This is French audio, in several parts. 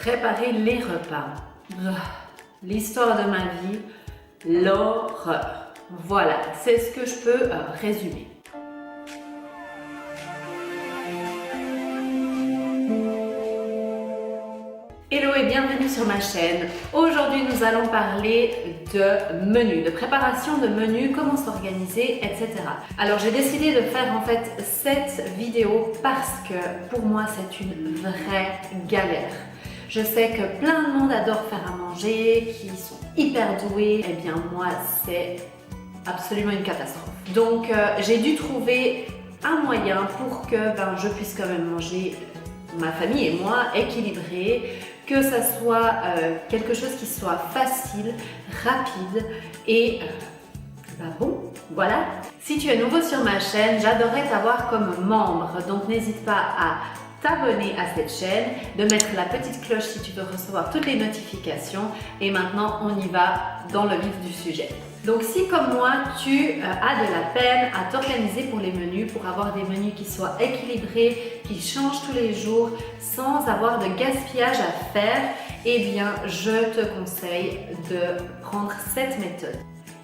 préparer les repas. L'histoire de ma vie, l'horreur. Voilà, c'est ce que je peux résumer. Hello et bienvenue sur ma chaîne. Aujourd'hui, nous allons parler de menus, de préparation de menus, comment s'organiser, etc. Alors, j'ai décidé de faire en fait cette vidéo parce que pour moi, c'est une vraie galère. Je sais que plein de monde adore faire à manger, qui sont hyper doués. Eh bien, moi, c'est absolument une catastrophe. Donc, j'ai dû trouver un moyen pour que je puisse quand même manger, ma famille et moi, équilibré, que ça soit quelque chose qui soit facile, rapide et bon, voilà. Si tu es nouveau sur ma chaîne, j'adorerais t'avoir comme membre, donc n'hésite pas à t'abonner à cette chaîne, de mettre la petite cloche si tu veux recevoir toutes les notifications. Et maintenant, on y va dans le vif du sujet. Donc si comme moi, tu as de la peine à t'organiser pour les menus, pour avoir des menus qui soient équilibrés, qui changent tous les jours, sans avoir de gaspillage à faire, eh bien, je te conseille de prendre cette méthode.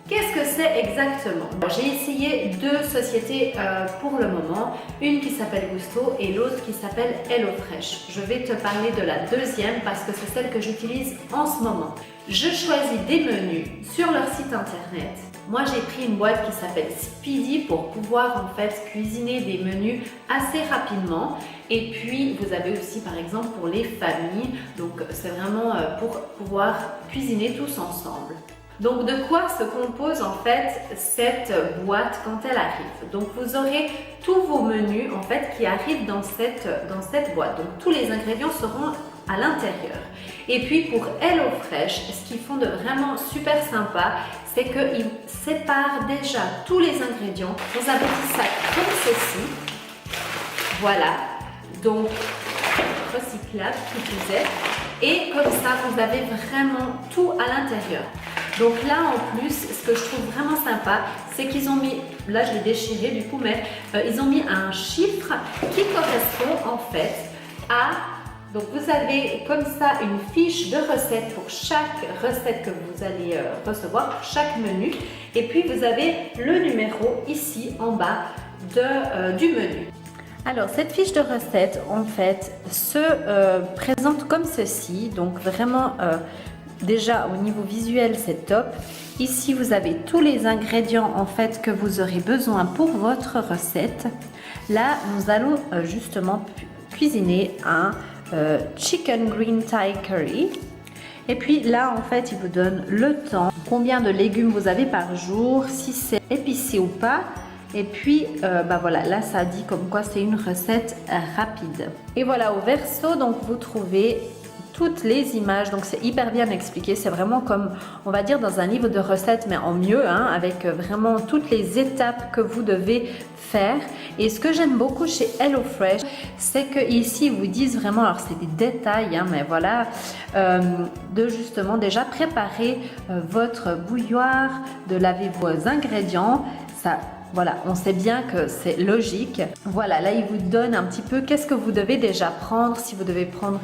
Qu'est-ce que c'est exactement? J'ai essayé deux sociétés pour le moment, une qui s'appelle Gousto et l'autre qui s'appelle HelloFresh. Je vais te parler de la deuxième parce que c'est celle que j'utilise en ce moment. Je choisis des menus sur leur site internet. Moi, j'ai pris une boîte qui s'appelle Speedy pour pouvoir en fait cuisiner des menus assez rapidement. Et puis, vous avez aussi par exemple pour les familles, donc c'est vraiment pour pouvoir cuisiner tous ensemble. Donc de quoi se compose en fait cette boîte quand elle arrive? Donc vous aurez tous vos menus en fait qui arrivent dans cette boîte. Donc tous les ingrédients seront à l'intérieur. Et puis pour HelloFresh, ce qu'ils font de vraiment super sympa, c'est qu'ils séparent déjà tous les ingrédients dans un petit sac comme ceci. Voilà, donc recyclable qui plus est. Et comme ça, vous avez vraiment tout à l'intérieur. Donc là, en plus, ce que je trouve vraiment sympa, c'est qu'ils ont mis, là je l'ai déchiré du coup, mais ils ont mis un chiffre qui correspond en fait à, donc vous avez comme ça une fiche de recette pour chaque recette que vous allez recevoir, pour chaque menu. Et puis vous avez le numéro ici en bas du menu. Alors cette fiche de recette en fait se présente comme ceci, donc vraiment déjà au niveau visuel c'est top. Ici vous avez tous les ingrédients en fait que vous aurez besoin pour votre recette. Là nous allons justement cuisiner un chicken green Thai curry. Et puis là en fait il vous donne le temps, combien de légumes vous avez par jour, si c'est épicé ou pas. Et puis voilà, là ça dit comme quoi c'est une recette rapide. Et voilà, au verso donc vous trouvez toutes les images, donc c'est hyper bien expliqué, c'est vraiment comme on va dire dans un livre de recettes mais en mieux, avec vraiment toutes les étapes que vous devez faire. Et ce que j'aime beaucoup chez HelloFresh, c'est que ici ils vous disent vraiment, alors c'est des détails mais voilà, de justement déjà préparer votre bouilloire, de laver vos ingrédients, ça. Voilà, on sait bien que c'est logique. Voilà, là, il vous donne un petit peu qu'est-ce que vous devez déjà prendre, si vous devez prendre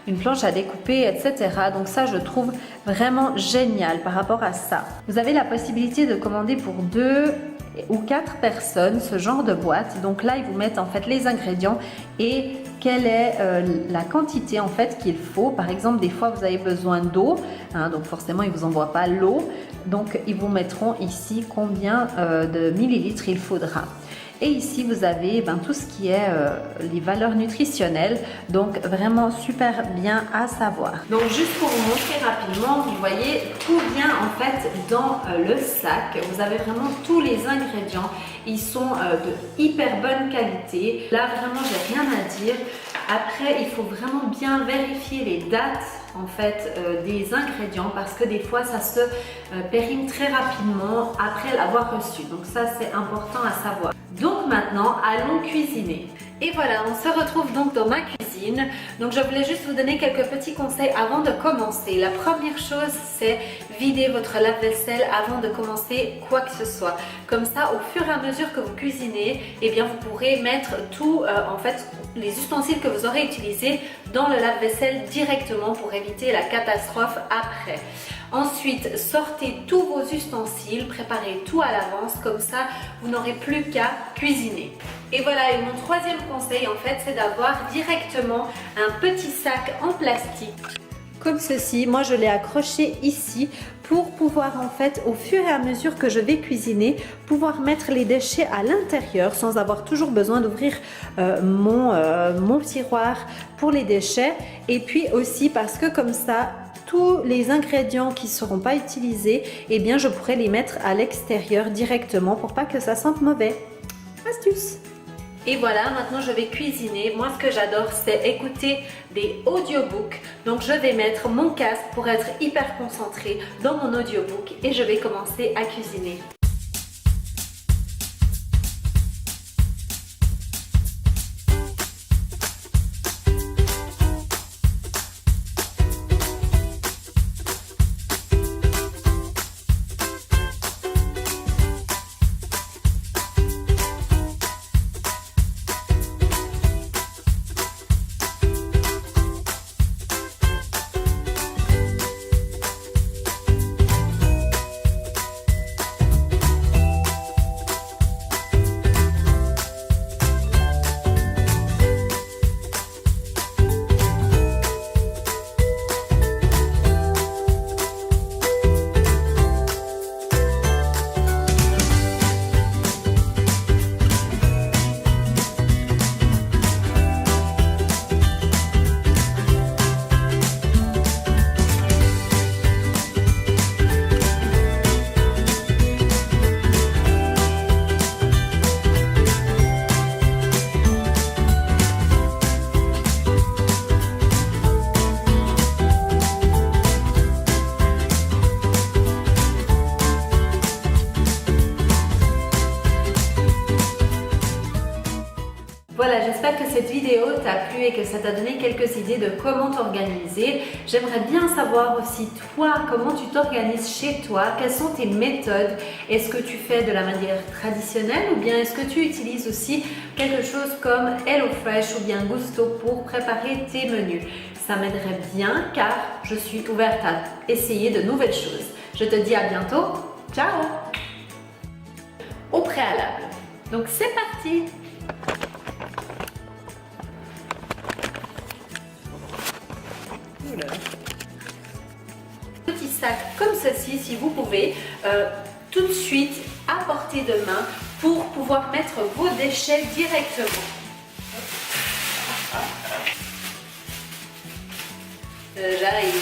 une planche à découper, etc. Donc ça, je trouve vraiment génial par rapport à ça. Vous avez la possibilité de commander pour 2 ou 4 personnes ce genre de boîte. Donc là, ils vous mettent en fait les ingrédients et quelle est la quantité en fait qu'il faut. Par exemple, des fois, vous avez besoin d'eau, donc forcément, ils ne vous envoient pas l'eau. Donc, ils vous mettront ici combien de millilitres il faudra. Et ici, vous avez tout ce qui est les valeurs nutritionnelles. Donc, vraiment super bien à savoir. Donc, juste pour vous montrer rapidement, vous voyez tout vient en fait dans le sac. Vous avez vraiment tous les ingrédients. Ils sont de hyper bonne qualité. Là, vraiment, j'ai rien à dire. Après, il faut vraiment bien vérifier les dates en fait des ingrédients parce que des fois ça se périme très rapidement après l'avoir reçu. Donc ça c'est important à savoir. Donc maintenant allons cuisiner. Et voilà, on se retrouve donc dans ma cuisine. Donc je voulais juste vous donner quelques petits conseils avant de commencer. La première chose c'est vider votre lave-vaisselle avant de commencer quoi que ce soit. Comme ça, au fur et à mesure que vous cuisinez, eh bien vous pourrez mettre tout en fait les ustensiles que vous aurez utilisés dans le lave-vaisselle directement pour éviter la catastrophe après. Ensuite, sortez tous vos ustensiles, préparez tout à l'avance, comme ça vous n'aurez plus qu'à cuisiner. Et voilà, et mon troisième conseil en fait, c'est d'avoir directement un petit sac en plastique comme ceci. Moi je l'ai accroché ici pour pouvoir en fait au fur et à mesure que je vais cuisiner pouvoir mettre les déchets à l'intérieur sans avoir toujours besoin d'ouvrir mon tiroir pour les déchets. Et puis aussi parce que comme ça tous les ingrédients qui ne seront pas utilisés, eh bien je pourrais les mettre à l'extérieur directement pour pas que ça sente mauvais. Astuce! Et voilà, maintenant je vais cuisiner. Moi ce que j'adore c'est écouter des audiobooks. Donc je vais mettre mon casque pour être hyper concentrée dans mon audiobook et je vais commencer à cuisiner. Voilà, j'espère que cette vidéo t'a plu et que ça t'a donné quelques idées de comment t'organiser. J'aimerais bien savoir aussi toi, comment tu t'organises chez toi, quelles sont tes méthodes. Est-ce que tu fais de la manière traditionnelle ou bien est-ce que tu utilises aussi quelque chose comme HelloFresh ou bien Gusto pour préparer tes menus? Ça m'aiderait bien car je suis ouverte à essayer de nouvelles choses. Je te dis à bientôt. Ciao! Au préalable. Donc c'est parti! Petit sac comme ceci, si vous pouvez, tout de suite à portée de main pour pouvoir mettre vos déchets directement. J'arrive.